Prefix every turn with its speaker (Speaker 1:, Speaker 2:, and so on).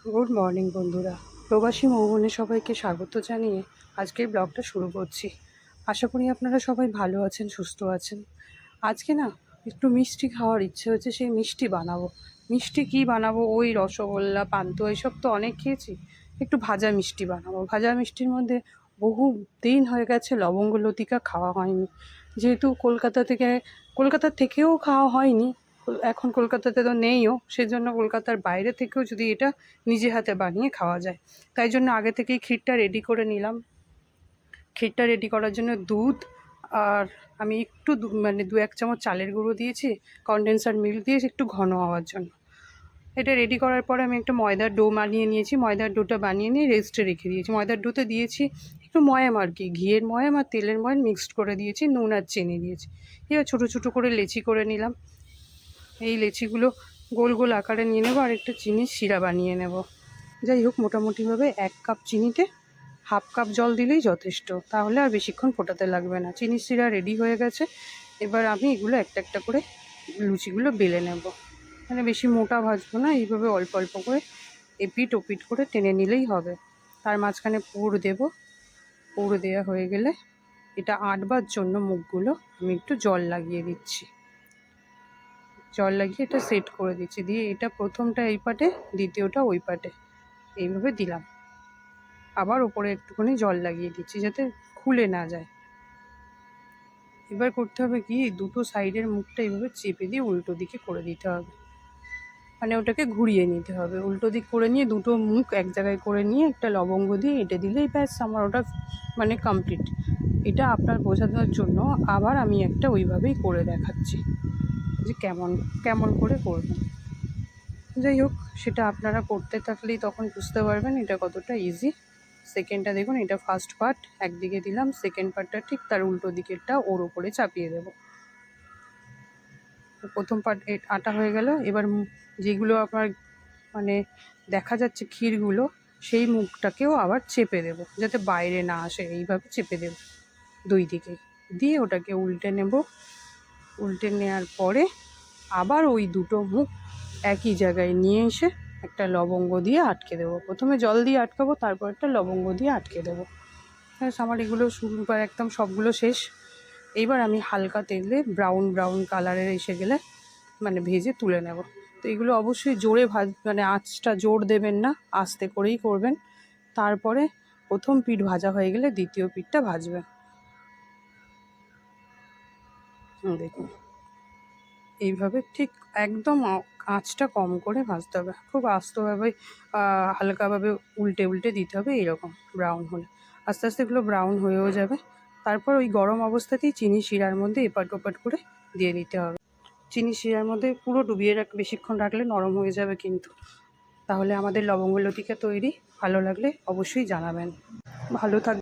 Speaker 1: Good morning বন্ধুরা, প্রবাসী মৌবনে সবাইকে স্বাগত জানিয়ে আজকের ব্লগটা শুরু করছি। আশা করি আপনারা সবাই ভালো আছেন, সুস্থ আছেন। আজকে না একটু মিষ্টি খাওয়ার ইচ্ছে হচ্ছে, সেই মিষ্টি বানাবো। মিষ্টি কি বানাবো, ওই রসগোল্লা, পান্তুয়া এসব তো অনেক খেয়েছি। একটু ভাজা মিষ্টি বানাবো। ভাজা মিষ্টির মধ্যে বহু দিন হয়ে গেছে লবঙ্গ লতিকা খাওয়া হয়নি। যেহেতু কলকাতার থেকেও খাওয়া হয়নি, এখন কলকাতাতে তো নেইও, সেজন্য কলকাতার বাইরে থেকেও যদি এটা নিজে হাতে বানিয়ে খাওয়া যায়, তাই জন্য আগে থেকেই ক্ষীরটা রেডি করে নিলাম। ক্ষীরটা রেডি করার জন্য দুধ আর আমি একটু মানে 2-1 চামচ চালের গুঁড়ো দিয়েছি, কনডেন্সার মিল্ক দিয়েছি একটু ঘন হওয়ার জন্য। এটা রেডি করার পরে আমি একটা ময়দার ডো বানিয়ে নিয়েছি। ময়দার ডোটা বানিয়ে নিয়ে রেস্টে রেখে দিয়েছি। ময়দার ডোতে দিয়েছি একটু ময়াম, আর কি ঘিয়ের ময়াম আর তেলের ময়াম মিক্সড করে দিয়েছি, নুন আর চিনি দিয়েছি। এবার ছোটো ছোটো করে লেচি করে নিলাম। এই লেচিগুলো গোল গোল আকারে নিয়ে নেবো আর একটা চিনির শিরা বানিয়ে নেব। যাই হোক, মোটামুটিভাবে 1 কাপ চিনিতে 1/2 কাপ জল দিলেই যথেষ্ট, তাহলে আর বেশিক্ষণ ফোটাতে লাগবে না। চিনির শিরা রেডি হয়ে গেছে। এবার আমি এগুলো একটা একটা করে লুচিগুলো বেলে নেব। মানে বেশি মোটা ভাজবো না, এইভাবে অল্প অল্প করে এপিট ওপিট করে টেনে নিলেই হবে। তার মাঝখানে পুর দেব। পুর দেওয়া হয়ে গেলে এটা আঁটবার জন্য মুখগুলো আমি একটু জল লাগিয়ে দিচ্ছি। জল লাগিয়ে এটা সেট করে দিচ্ছি। দিয়ে এটা প্রথমটা এই পাটে, দ্বিতীয়টা ওই পাটে, এইভাবে দিলাম। আবার ওপরে একটুখানি জল লাগিয়ে দিচ্ছি যাতে খুলে না যায়। এবার করতে হবে কি, দুটো সাইডের মুখটা এইভাবে চেপে দিয়ে উল্টো দিকে করে দিতে হবে। মানে ওটাকে ঘুরিয়ে নিতে হবে। উল্টো দিক করে নিয়ে দুটো মুখ এক জায়গায় করে নিয়ে একটা লবঙ্গ দিয়ে এঁটে দিলেই ব্যাস আমার ওটা মানে কমপ্লিট। এটা আপনার বোঝানোর জন্য আবার আমি একটা ওইভাবেই করে দেখাচ্ছি যে কেমন কেমন করে করবেন। যাই হোক, সেটা আপনারা করতে থাকলেই তখন বুঝতে পারবেন এটা কতটা ইজি। সেকেন্ডটা দেখুন, এটা ফার্স্ট পার্ট একদিকে দিলাম, সেকেন্ড পার্টটা ঠিক তার উল্টো দিকেরটা ওর ওপরে চাপিয়ে দেব। প্রথম পার্ট আটা হয়ে গেল। এবার যেগুলো আপনার মানে দেখা যাচ্ছে ক্ষীরগুলো, সেই মুখটাকেও আবার চেপে দেব যাতে বাইরে না আসে। এইভাবে চেপে দেব দুই দিকে, দিয়ে ওটাকে উল্টে নেব। উল্টে নেওয়ার পরে আবার ওই দুটো মুখ একই জায়গায় নিয়ে এসে একটা লবঙ্গ দিয়ে আটকে দেবো। প্রথমে জল দিয়ে আটকাবো, তারপর একটা লবঙ্গ দিয়ে আটকে দেবো। ব্যাস, আমার এগুলো শুরুবার একদম সবগুলো শেষ। এইবার আমি হালকা তেলে ব্রাউন ব্রাউন কালারের এসে গেলে মানে ভেজে তুলে নেব। তো এগুলো অবশ্যই জোরে মানে আঁচটা জোর দেবেন না, আস্তে করেই করবেন। তারপরে প্রথম পিঠ ভাজা হয়ে গেলে দ্বিতীয় পিঠটা ভাজবেন। দেখুন এইভাবে ঠিক একদম আঁচটা কম করে ভাজতে হবে, খুব আস্তভাবে হালকাভাবে উল্টে উল্টে দিতে হবে। এইরকম ব্রাউন হলে আস্তে আস্তে এগুলো ব্রাউন হয়েও যাবে। তারপর ওই গরম অবস্থাতেই চিনি শিরার মধ্যে এপাট ওপাট করে দিয়ে দিতে হবে। চিনি শিরার মধ্যে পুরো ডুবিয়ে বেশিক্ষণ রাখলে নরম হয়ে যাবে কিন্তু। তাহলে আমাদের লবঙ্গ লতিকা তৈরি। ভালো লাগলে অবশ্যই জানাবেন। ভালো থাকবেন।